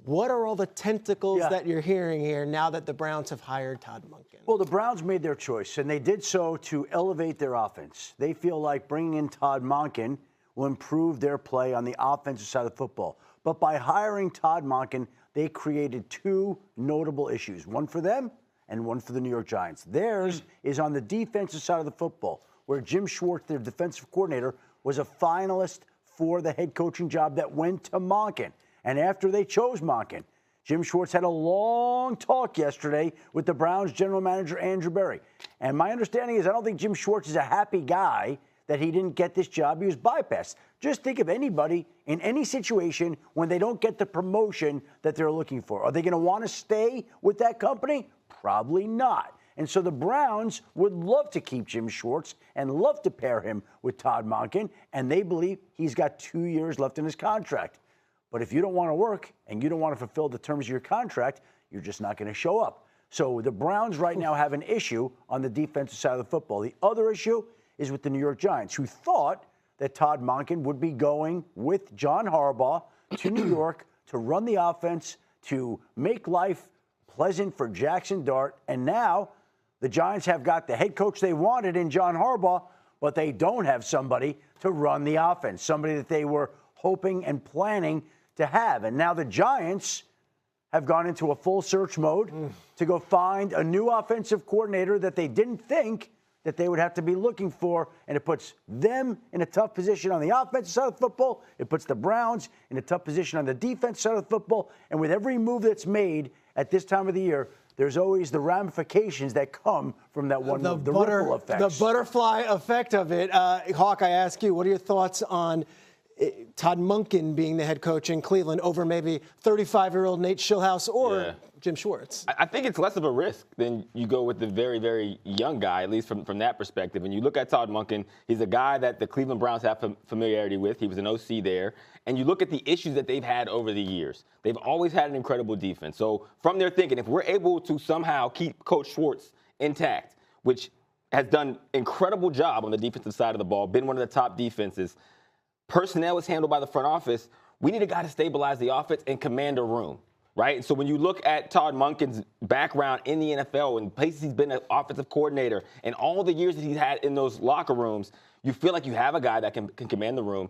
What are all the tentacles that you're hearing here now that the Browns have hired Todd Monken? Well, the Browns made their choice, and they did so to elevate their offense. They feel like bringing in Todd Monken will improve their play on the offensive side of the football. But by hiring Todd Monken, they created two notable issues, one for them and one for the New York Giants. Theirs is on the defensive side of the football, where Jim Schwartz, their defensive coordinator, was a finalist for the head coaching job that went to Monken. And after they chose Monken, Jim Schwartz had a long talk yesterday with the Browns general manager, Andrew Berry. And my understanding is I don't think Jim Schwartz is a happy guy that he didn't get this job. He was bypassed. Just think of anybody in any situation when they don't get the promotion that they're looking for. Are they going to want to stay with that company? Probably not. And so the Browns would love to keep Jim Schwartz and love to pair him with Todd Monken, and they believe he's got 2 years left in his contract. But if you don't want to work and you don't want to fulfill the terms of your contract, you're just not going to show up. So the Browns right now have an issue on the defensive side of the football. The other issue is with the New York Giants, who thought that Todd Monken would be going with John Harbaugh to New York to run the offense, to make life pleasant for Jackson Dart. And now the Giants have got the head coach they wanted in John Harbaugh, but they don't have somebody to run the offense, somebody that they were hoping and planning to have. And now the Giants have gone into a full search mode to go find a new offensive coordinator that they didn't think that they would have to be looking for. And it puts them in a tough position on the offensive side of football. It puts the Browns in a tough position on the defense side of football. And with every move that's made at this time of the year, there's always the ramifications that come from that one move, the ripple effects. The butterfly effect of it. Hawk, I ask you, what are your thoughts on Todd Monken being the head coach in Cleveland over maybe 35-year-old Nate Schillhouse or Jim Schwartz? I think it's less of a risk than you go with the very, very young guy, at least from that perspective. And you look at Todd Monken, he's a guy that the Cleveland Browns have familiarity with. He was an OC there. And you look at the issues that they've had over the years. They've always had an incredible defense. So from their thinking, if we're able to somehow keep Coach Schwartz intact, which has done an incredible job on the defensive side of the ball, been one of the top defenses, personnel is handled by the front office. We need a guy to stabilize the offense and command a room, right? So when you look at Todd Monken's background in the NFL and places he's been an offensive coordinator and all the years that he's had in those locker rooms, you feel like you have a guy that can command the room.